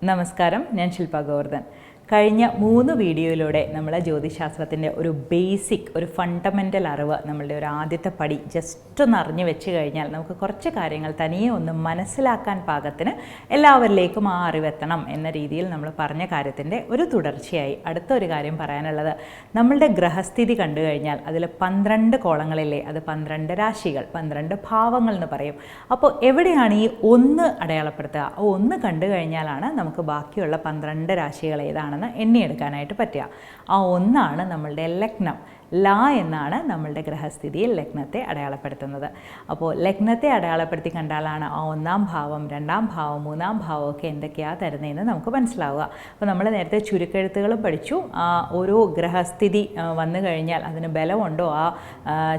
നമസ്കാരം, ഞാൻ ശില്പ ഗോവർദ്ധൻ. കഴിഞ്ഞ 3 വീഡിയോയിലൂടെ നമ്മൾ ജ്യോതിശാസ്ത്രത്തിൻ്റെ ഒരു ബേസിക്, ഒരു ഫണ്ടമെൻ്റൽ അറിവ്, നമ്മളുടെ ഒരു ആദ്യത്തെ പടി ജസ്റ്റ് ഒന്ന് അറിഞ്ഞു വെച്ച് കഴിഞ്ഞാൽ നമുക്ക് കുറച്ച് കാര്യങ്ങൾ തനിയെ ഒന്ന് മനസ്സിലാക്കാൻ പാകത്തിന് എല്ലാവരിലേക്കും ആ അറിവെത്തണം എന്ന രീതിയിൽ നമ്മൾ പറഞ്ഞ കാര്യത്തിൻ്റെ ഒരു തുടർച്ചയായി അടുത്തൊരു കാര്യം പറയാനുള്ളത്, നമ്മളുടെ ഗ്രഹസ്ഥിതി കണ്ടു കഴിഞ്ഞാൽ അതിൽ 12 കോളങ്ങളില്ലേ, അത് 12 രാശികൾ, 12 ഭാവങ്ങൾ എന്ന് പറയും. അപ്പോൾ എവിടെയാണ് ഈ 1 അടയാളപ്പെടുത്തുക? 1 കണ്ടു കഴിഞ്ഞാലാണ് നമുക്ക് ബാക്കിയുള്ള 12 രാശികൾ ഏതാണെന്ന് എണ്ണിയെടുക്കാനായിട്ട് പറ്റുക. ആ 1 ആണ് നമ്മളുടെ ലഗ്നം. ലാ എന്നാണ് നമ്മളുടെ ഗ്രഹസ്ഥിതിയിൽ ലഗ്നത്തെ അടയാളപ്പെടുത്തുന്നത്. അപ്പോൾ ലഗ്നത്തെ അടയാളപ്പെടുത്തി കണ്ടാലാണ് ആ 1-ാം ഭാവം, 2-ാം ഭാവം, 3-ാം ഭാവം ഒക്കെ എന്തൊക്കെയാണ് തരുന്നതെന്ന് നമുക്ക് മനസ്സിലാവുക. അപ്പോൾ നമ്മൾ നേരത്തെ ചുരുക്കെഴുത്തുകളും പഠിച്ചു. ഓരോ ഗ്രഹസ്ഥിതി വന്നു കഴിഞ്ഞാൽ അതിന് ബലമുണ്ടോ ആ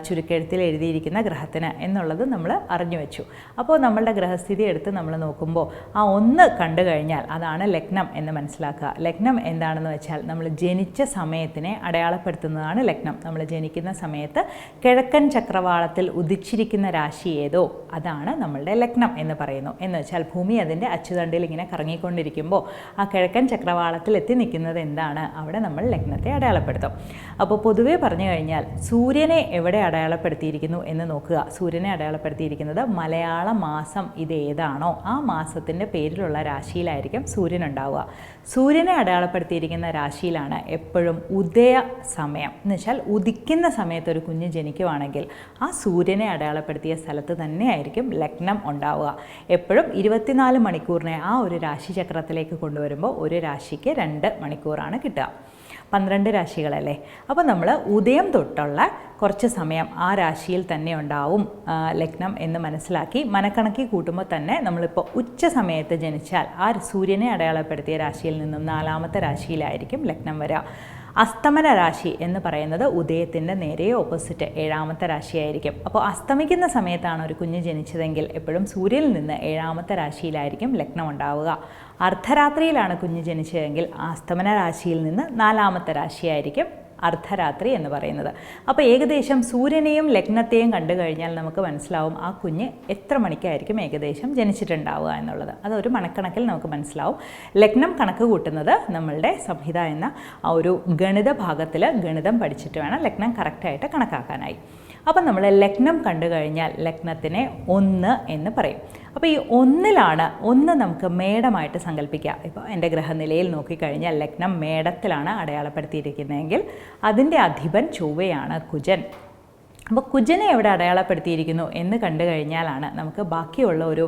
ചുരുക്കെഴുത്തിൽ എഴുതിയിരിക്കുന്ന ഗ്രഹത്തിന് എന്നുള്ളത് നമ്മൾ അറിഞ്ഞു വെച്ചു. അപ്പോൾ നമ്മളുടെ ഗ്രഹസ്ഥിതി എടുത്ത് നമ്മൾ നോക്കുമ്പോൾ ആ 1 കണ്ടു കഴിഞ്ഞാൽ അതാണ് ലഗ്നം എന്ന് മനസ്സിലാക്കുക. ലഗ്നം എന്താണെന്ന് വെച്ചാൽ നമ്മൾ ജനിച്ച സമയത്തിനെ അടയാളപ്പെടുത്തുന്നതാണ് ലഗ്നം. നമ്മൾ ജനിക്കുന്ന സമയത്ത് കിഴക്കൻ ചക്രവാളത്തിൽ ഉദിച്ചിരിക്കുന്ന രാശി ഏതോ അതാണ് നമ്മളുടെ ലഗ്നം എന്ന് പറയുന്നു. എന്ന് വെച്ചാൽ ഭൂമി അതിൻ്റെ അച്ചുതണ്ടിൽ ഇങ്ങനെ കറങ്ങിക്കൊണ്ടിരിക്കുമ്പോൾ ആ കിഴക്കൻ ചക്രവാളത്തിൽ എത്തി നിൽക്കുന്നത് എന്താണ്, അവിടെ നമ്മൾ ലഗ്നത്തെ അടയാളപ്പെടുത്തും. അപ്പോൾ പൊതുവേ പറഞ്ഞു കഴിഞ്ഞാൽ സൂര്യനെ എവിടെ അടയാളപ്പെടുത്തിയിരിക്കുന്നു എന്ന് നോക്കുക. സൂര്യനെ അടയാളപ്പെടുത്തിയിരിക്കുന്നത് മലയാള മാസം ഇതേതാണോ ആ മാസത്തിൻ്റെ പേരിലുള്ള രാശിയിലായിരിക്കും സൂര്യൻ ഉണ്ടാവുക. സൂര്യനെ അടയാളപ്പെടുത്തിയിരിക്കുന്ന രാശിയിലാണ് എപ്പോഴും ഉദയ സമയം, എന്ന് വെച്ചാൽ ഉദിക്കുന്ന സമയത്ത് ഒരു കുഞ്ഞ് ജനിക്കുവാണെങ്കിൽ ആ സൂര്യനെ അടയാളപ്പെടുത്തിയ സ്ഥലത്ത് തന്നെയായിരിക്കും ലഗ്നം ഉണ്ടാവുക. എപ്പോഴും 24 മണിക്കൂറിനെ ആ ഒരു രാശിചക്രത്തിലേക്ക് കൊണ്ടുവരുമ്പോൾ ഒരു രാശിക്ക് 2 മണിക്കൂറാണ് കിട്ടുക. 12 രാശികളല്ലേ. അപ്പോൾ നമ്മൾ ഉദയം തൊട്ടുള്ള കുറച്ച് സമയം ആ രാശിയിൽ തന്നെ ഉണ്ടാവും ലഗ്നം എന്ന് മനസ്സിലാക്കി മനക്കണക്കി കൂട്ടുമ്പോൾ തന്നെ നമ്മളിപ്പോൾ ഉച്ച സമയത്ത് ജനിച്ചാൽ ആ സൂര്യനെ അടയാളപ്പെടുത്തിയ രാശിയിൽ നിന്നും 4-ാമത്തെ രാശിയിലായിരിക്കും ലഗ്നം വരിക. അസ്തമന രാശി എന്ന് പറയുന്നത് ഉദയത്തിൻ്റെ നേരെ ഓപ്പോസിറ്റ് 7-ാമത്തെ രാശിയായിരിക്കും. അപ്പോൾ അസ്തമിക്കുന്ന സമയത്താണ് ഒരു കുഞ്ഞ് ജനിച്ചതെങ്കിൽ എപ്പോഴും സൂര്യനിൽ നിന്ന് 7-ാമത്തെ രാശിയിലായിരിക്കും ലഗ്നം ഉണ്ടാവുക. അർദ്ധരാത്രിയിലാണ് കുഞ്ഞ് ജനിച്ചതെങ്കിൽ അസ്തമന രാശിയിൽ നിന്ന് 4-ാമത്തെ രാശിയായിരിക്കും അർദ്ധരാത്രി എന്ന് പറയുന്നത്. അപ്പോൾ ഏകദേശം സൂര്യനെയും ലഗ്നത്തെയും കണ്ടു കഴിഞ്ഞാൽ നമുക്ക് മനസ്സിലാവും ആ കുഞ്ഞ് എത്ര മണിക്കായിരിക്കും ഏകദേശം ജനിച്ചിട്ടുണ്ടാവുക എന്നുള്ളത്. അതൊരു മണക്കണക്കിൽ നമുക്ക് മനസ്സിലാവും. ലഗ്നം കണക്ക് കൂട്ടുന്നത് നമ്മളുടെ സംഹിത എന്ന ആ ഒരു ഗണിത ഭാഗത്തിൽ ഗണിതം പഠിച്ചിട്ട് വേണം ലഗ്നം കറക്റ്റായിട്ട് കണക്കാക്കാനായി. അപ്പം നമ്മൾ ലഗ്നം കണ്ടു കഴിഞ്ഞാൽ ലഗ്നത്തിനെ 1 എന്ന് പറയും. അപ്പോൾ ഈ 1-ലാണ് 1 നമുക്ക് മേടമായിട്ട് സങ്കല്പിക്കുക. ഇപ്പോൾ എൻ്റെ ഗ്രഹനിലയിൽ നോക്കിക്കഴിഞ്ഞാൽ ലഗ്നം മേടത്തിലാണ് അടയാളപ്പെടുത്തിയിരിക്കുന്നതെങ്കിൽ അതിൻ്റെ അധിപൻ ചൊവ്വയാണ്, കുജൻ. അപ്പോൾ കുജനെ എവിടെ അടയാളപ്പെടുത്തിയിരിക്കുന്നു എന്ന് കണ്ടു കഴിഞ്ഞാലാണ് നമുക്ക് ബാക്കിയുള്ള ഒരു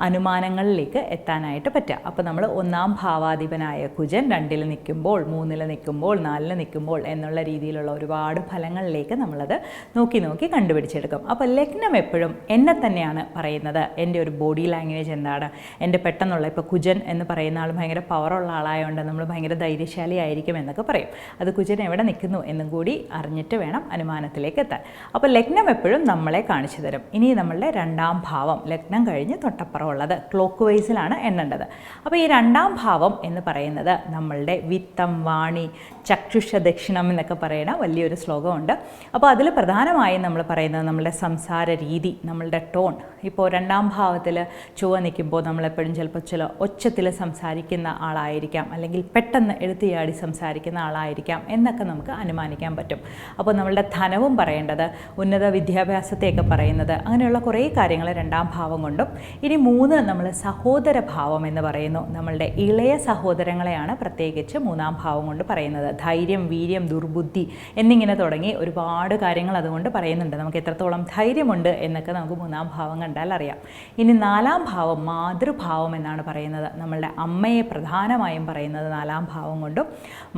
അനുമാനങ്ങളിലേക്ക് എത്താനായിട്ട് പറ്റുക. അപ്പോൾ നമ്മൾ 1-ാം ഭാവാധിപനായ കുജൻ 2-ൽ നിൽക്കുമ്പോൾ, 3-ൽ നിൽക്കുമ്പോൾ, 4-ൽ നിൽക്കുമ്പോൾ എന്നുള്ള രീതിയിലുള്ള ഒരുപാട് ഫലങ്ങളിലേക്ക് നമ്മളത് നോക്കി കണ്ടുപിടിച്ചെടുക്കും. അപ്പോൾ ലഗ്നം എപ്പോഴും എന്നെ തന്നെയാണ് പറയുന്നത്. എൻ്റെ ഒരു ബോഡി ലാംഗ്വേജ് എന്താണ്, എൻ്റെ പെട്ടെന്നുള്ള ഇപ്പോൾ കുജൻ എന്ന് പറയുന്ന ആൾ ഭയങ്കര പവറുള്ള ആളായതുകൊണ്ട് നമ്മൾ ഭയങ്കര ധൈര്യശാലി ആയിരിക്കും എന്നൊക്കെ പറയും. അത് കുജൻ എവിടെ നിൽക്കുന്നു എന്നും കൂടി അറിഞ്ഞിട്ട് വേണം അനുമാനത്തിലേക്ക് എത്താൻ. അപ്പോൾ ലഗ്നം എപ്പോഴും നമ്മളെ കാണിച്ചു തരും. ഇനി നമ്മളുടെ 2-ാം ഭാവം, ലഗ്നം കഴിഞ്ഞ് തൊട്ടപ്പുറം ഉള്ളത് ക്ലോക്ക് വൈസിലാണ് എണ്ണേണ്ടത്. അപ്പോൾ ഈ 2-ാം ഭാവം എന്ന് പറയുന്നത് നമ്മളുടെ വിത്തം, വാണി, ചക്ഷുഷ ദക്ഷിണം എന്നൊക്കെ പറയുന്ന വലിയൊരു ശ്ലോകമുണ്ട്. അപ്പോൾ അതിൽ പ്രധാനമായും നമ്മൾ പറയുന്നത് നമ്മളുടെ സംസാര രീതി, നമ്മളുടെ ടോൺ. ഇപ്പോൾ 2-ാം ഭാവത്തിൽ ചൊവ്വ നിൽക്കുമ്പോൾ നമ്മളെപ്പോഴും ചിലപ്പോൾ ചില ഒച്ചത്തിൽ സംസാരിക്കുന്ന ആളായിരിക്കാം, അല്ലെങ്കിൽ പെട്ടെന്ന് എടുത്തിയാടി സംസാരിക്കുന്ന ആളായിരിക്കാം എന്നൊക്കെ നമുക്ക് അനുമാനിക്കാൻ പറ്റും. അപ്പോൾ നമ്മളുടെ ധനവും പറയേണ്ടത്, ഉന്നത വിദ്യാഭ്യാസത്തെയൊക്കെ പറയുന്നത്, അങ്ങനെയുള്ള കുറേ കാര്യങ്ങൾ 2-ാം ഭാവം കൊണ്ടും. ഇനി 3 നമ്മൾ സഹോദര ഭാവം എന്ന് പറയുന്നു. നമ്മളുടെ ഇളയ സഹോദരങ്ങളെയാണ് പ്രത്യേകിച്ച് 3-ാം ഭാവം കൊണ്ട് പറയുന്നത്. ധൈര്യം, വീര്യം, ദുർബുദ്ധി എന്നിങ്ങനെ തുടങ്ങി ഒരുപാട് കാര്യങ്ങൾ അതുകൊണ്ട് പറയുന്നുണ്ട്. നമുക്ക് എത്രത്തോളം ധൈര്യമുണ്ട് എന്നൊക്കെ നമുക്ക് 3-ാം ഭാവം കണ്ടാൽ അറിയാം. ഇനി 4-ാം ഭാവം മാതൃഭാവം എന്നാണ് പറയുന്നത്. നമ്മളുടെ അമ്മയെ പ്രധാനമായും പറയുന്നത് 4-ാം ഭാവം കൊണ്ടും.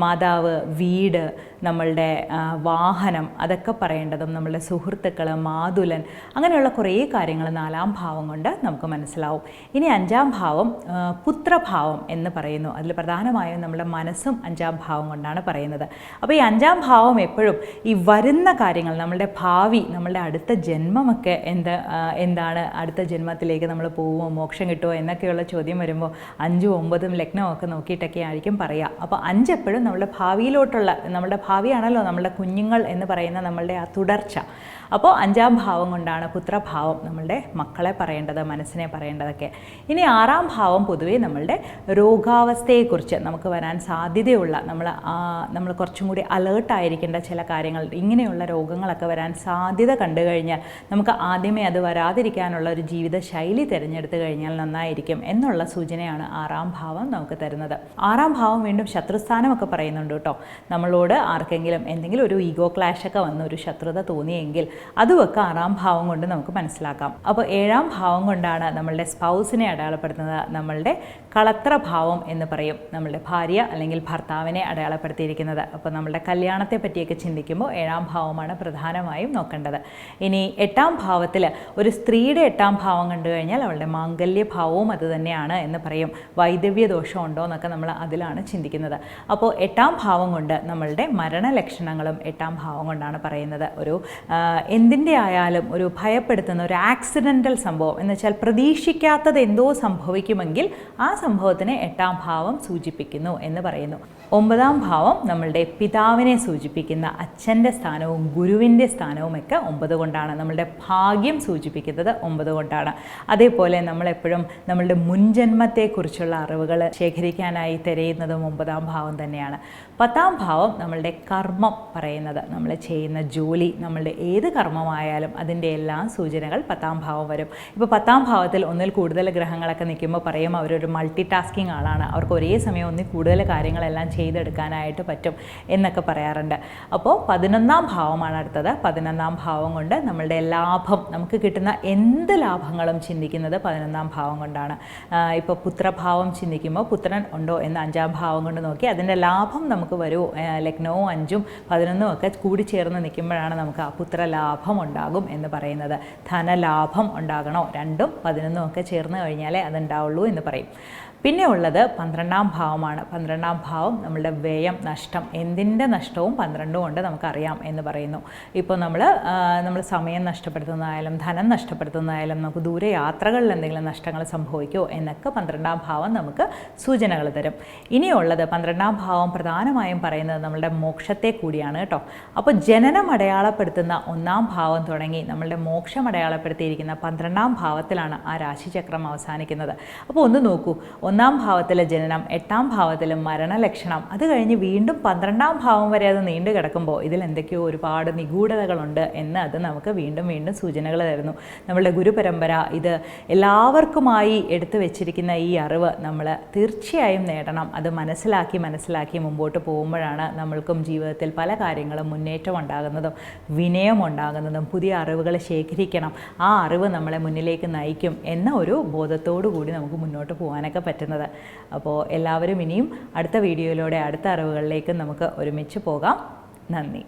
മാതാവ്, വീട്, നമ്മളുടെ വാഹനം അതൊക്കെ പറയേണ്ടതും നമ്മളുടെ സുഹൃത്തുക്കൾ, മാതുലൻ, അങ്ങനെയുള്ള കുറേ കാര്യങ്ങൾ 4-ാം ഭാവം കൊണ്ട് നമുക്ക് മനസ്സിലാവും. ഇനി 5-ാം ഭാവം പുത്രഭാവം എന്ന് പറയുന്നു. അതിൽ പ്രധാനമായും നമ്മുടെ മനസ്സും 5-ാം ഭാവം കൊണ്ടാണ് പറയുന്നത്. അപ്പോൾ ഈ 5-ാം ഭാവം എപ്പോഴും ഈ വരുന്ന കാര്യങ്ങൾ, നമ്മളുടെ ഭാവി, നമ്മളുടെ അടുത്ത ജന്മമൊക്കെ എന്താണ്, അടുത്ത ജന്മത്തിലേക്ക് നമ്മൾ പോവുമോ, മോക്ഷം കിട്ടുമോ എന്നൊക്കെയുള്ള ചോദ്യം വരുമ്പോൾ 5ഉം 9ഉം ലഗ്നമൊക്കെ നോക്കിയിട്ടൊക്കെ ആയിരിക്കും പറയുക. അപ്പോൾ 5 എപ്പോഴും നമ്മുടെ ഭാവിയിലോട്ടുള്ള, നമ്മുടെ ഭാവിയാണല്ലോ നമ്മുടെ കുഞ്ഞുങ്ങൾ എന്ന് പറയുന്ന നമ്മളുടെ ആ തുടർച്ച അപ്പോൾ 5-ാം ഭാവം കൊണ്ടാണ് പുത്രഭാവം നമ്മളുടെ മക്കളെ പറയേണ്ടത്, മനസ്സിനെ പറയേണ്ടതൊക്കെ. ഇനി 6-ാം ഭാവം പൊതുവേ നമ്മളുടെ രോഗാവസ്ഥയെക്കുറിച്ച് നമുക്ക് വരാൻ സാധ്യതയുള്ള നമ്മൾ കുറച്ചും കൂടി അലേർട്ടായിരിക്കേണ്ട ചില കാര്യങ്ങൾ, ഇങ്ങനെയുള്ള രോഗങ്ങളൊക്കെ വരാൻ സാധ്യത കണ്ടു കഴിഞ്ഞാൽ നമുക്ക് ആദ്യമേ അത് വരാതിരിക്കാനുള്ള ഒരു ജീവിതശൈലി തിരഞ്ഞെടുത്ത് കഴിഞ്ഞാൽ നന്നായിരിക്കും എന്നുള്ള സൂചനയാണ് 6-ാം ഭാവം നമുക്ക് തരുന്നത്. 6-ാം ഭാവം വീണ്ടും ശത്രുസ്ഥാനമൊക്കെ പറയുന്നുണ്ട് കേട്ടോ. നമ്മളോട് ആർക്കെങ്കിലും എന്തെങ്കിലും ഒരു ഈഗോ ക്ലാഷൊക്കെ വന്ന് ഒരു ശത്രുത തോന്നിയെങ്കിൽ അതുമൊക്കെ 6-ാം ഭാവം കൊണ്ട് നമുക്ക് മനസ്സിലാക്കാം. അപ്പോൾ 7-ാം ഭാവം കൊണ്ടാണ് നമ്മളുടെ സ്പൗസിനെ അടയാളപ്പെടുത്തുന്നത്. നമ്മളുടെ കളത്രഭാവം എന്ന് പറയും, നമ്മളുടെ ഭാര്യ അല്ലെങ്കിൽ ഭർത്താവിനെ അടയാളപ്പെടുത്തിയിരിക്കുന്നത്. അപ്പോൾ നമ്മളുടെ കല്യാണത്തെ പറ്റിയൊക്കെ ചിന്തിക്കുമ്പോൾ 7-ാം ഭാവമാണ് പ്രധാനമായും നോക്കേണ്ടത്. ഇനി 8-ാം ഭാവത്തിൽ ഒരു സ്ത്രീയുടെ 8-ാം ഭാവം കണ്ടു കഴിഞ്ഞാൽ അവളുടെ മാംഗല്യഭാവവും അത് തന്നെയാണ് എന്ന് പറയും. വൈദവ്യ ദോഷം ഉണ്ടോ എന്നൊക്കെ നമ്മൾ അതിലാണ് ചിന്തിക്കുന്നത്. അപ്പോൾ 8-ാം ഭാവം കൊണ്ട് നമ്മളുടെ മരണലക്ഷണങ്ങളും 8-ാം ഭാവം കൊണ്ടാണ് പറയുന്നത്. ഒരു എന്തിൻ്റെ ആയാലും ഒരു ഭയപ്പെടുത്തുന്ന ഒരു ആക്സിഡൻ്റൽ സംഭവം എന്ന് വെച്ചാൽ പ്രതീക്ഷിക്കാത്തത് എന്തോ സംഭവിക്കുമെങ്കിൽ ആ സംഭവത്തിനെ 8-ാം ഭാവം സൂചിപ്പിക്കുന്നു എന്ന് പറയുന്നു. 9-ാം ഭാവം നമ്മളുടെ പിതാവിനെ സൂചിപ്പിക്കുന്ന അച്ഛൻ്റെ സ്ഥാനവും ഗുരുവിൻ്റെ സ്ഥാനവും ഒക്കെ 9 കൊണ്ടാണ്. നമ്മളുടെ ഭാഗ്യം സൂചിപ്പിക്കുന്നത് 9 കൊണ്ടാണ്. അതേപോലെ നമ്മളെപ്പോഴും നമ്മളുടെ മുൻജന്മത്തെക്കുറിച്ചുള്ള അറിവുകൾ ശേഖരിക്കാനായി തിരയുന്നതും 9-ാം ഭാവം തന്നെയാണ്. 10-ാം ഭാവം നമ്മളുടെ കർമ്മം പറയുന്നത്, നമ്മൾ ചെയ്യുന്ന ജോലി, നമ്മളുടെ ഏത് കർമ്മമായാലും അതിൻ്റെ എല്ലാ സൂചനകൾ 10-ാം ഭാവം വരും. ഇപ്പോൾ 10-ാം ഭാവത്തിൽ ഒന്നിൽ കൂടുതൽ ഗ്രഹങ്ങളൊക്കെ നിൽക്കുമ്പോൾ പറയും അവരൊരു മൾട്ടി ടാസ്കിങ് ആളാണ്, അവർക്ക് ഒരേ സമയം ഒന്നിൽ കൂടുതൽ കാര്യങ്ങളെല്ലാം ചെയ്തെടുക്കാനായിട്ട് പറ്റും എന്നൊക്കെ പറയാറുണ്ട്. അപ്പോൾ 11-ാം ഭാവമാണ് അടുത്തത്. 11-ാം ഭാവം കൊണ്ട് നമ്മളുടെ ലാഭം, നമുക്ക് കിട്ടുന്ന എന്ത് ലാഭങ്ങളും ചിന്തിക്കുന്നത് 11-ാം ഭാവം കൊണ്ടാണ്. ഇപ്പോൾ പുത്രഭാവം ചിന്തിക്കുമ്പോൾ പുത്രൻ ഉണ്ടോ എന്ന് 5-ാം ഭാവം കൊണ്ട് നോക്കി അതിൻ്റെ ലാഭം നമുക്ക് വരൂ. ലഗ്നവും 5ഉം 11ഉം ഒക്കെ കൂടി ചേർന്ന് നിൽക്കുമ്പോഴാണ് നമുക്ക് ആ പുത്രലാഭം ഉണ്ടാകും എന്ന് പറയുന്നത്. ധനലാഭം ഉണ്ടാകണോ, 2ഉം 11ഉം ഒക്കെ ചേർന്ന് കഴിഞ്ഞാലേ അതുണ്ടാവുള്ളൂ എന്ന് പറയും. പിന്നെ ഉള്ളത് 12-ാം ഭാവമാണ്. 12-ാം ഭാവം നമ്മളുടെ വ്യയം, നഷ്ടം, എന്തിൻ്റെ നഷ്ടവും 12 കൊണ്ട് നമുക്കറിയാം എന്ന് പറയുന്നു. ഇപ്പോൾ നമ്മൾ സമയം നഷ്ടപ്പെടുത്തുന്നതായാലും ധനം നഷ്ടപ്പെടുത്തുന്നതായാലും നമുക്ക് ദൂരെ യാത്രകളിൽ എന്തെങ്കിലും നഷ്ടങ്ങൾ സംഭവിക്കുമോ എന്നൊക്കെ 12-ാം ഭാവം നമുക്ക് സൂചനകൾ തരും. ഇനിയുള്ളത് 12-ാം ഭാവം പ്രധാനമായും പറയുന്നത് നമ്മളുടെ മോക്ഷത്തെ കൂടിയാണ് കേട്ടോ. അപ്പോൾ ജനനം അടയാളപ്പെടുത്തുന്ന 1-ാം ഭാവം തുടങ്ങി നമ്മളുടെ മോക്ഷം അടയാളപ്പെടുത്തിയിരിക്കുന്ന 12-ാം ഭാവത്തിലാണ് ആ രാശിചക്രം അവസാനിക്കുന്നത്. അപ്പോൾ ഒന്ന് നോക്കൂ, 1-ാം ഭാവത്തിലെ ജനനം, 8-ാം ഭാവത്തിലും മരണലക്ഷണം, അത് കഴിഞ്ഞ് വീണ്ടും 12-ാം ഭാവം വരെ അത് നീണ്ടു കിടക്കുമ്പോൾ ഇതിൽ എന്തൊക്കെയോ ഒരുപാട് നിഗൂഢതകളുണ്ട് എന്ന് അത് നമുക്ക് വീണ്ടും വീണ്ടും സൂചനകൾ തരുന്നു. നമ്മളുടെ ഗുരുപരമ്പര ഇത് എല്ലാവർക്കുമായി എടുത്തു വെച്ചിരിക്കുന്ന ഈ അറിവ് നമ്മൾ തീർച്ചയായും നേടണം. അത് മനസ്സിലാക്കി മുമ്പോട്ട് പോകുമ്പോഴാണ് നമ്മൾക്കും ജീവിതത്തിൽ പല കാര്യങ്ങളും മുന്നേറ്റം ഉണ്ടാകുന്നതും വിനയം ഉണ്ടാകുന്നതും. പുതിയ അറിവുകൾ ശേഖരിക്കണം, ആ അറിവ് നമ്മളെ മുന്നിലേക്ക് നയിക്കും എന്ന ഒരു ബോധത്തോടു കൂടി നമുക്ക് മുന്നോട്ട് പോകാനൊക്കെ പറ്റുന്നത്. അപ്പോൾ എല്ലാവരും ഇനിയും അടുത്ത വീഡിയോയിലൂടെ അടുത്ത അറിവുകളിലേക്ക് നമുക്ക് ഒരുമിച്ച് പോകാം. നന്ദി.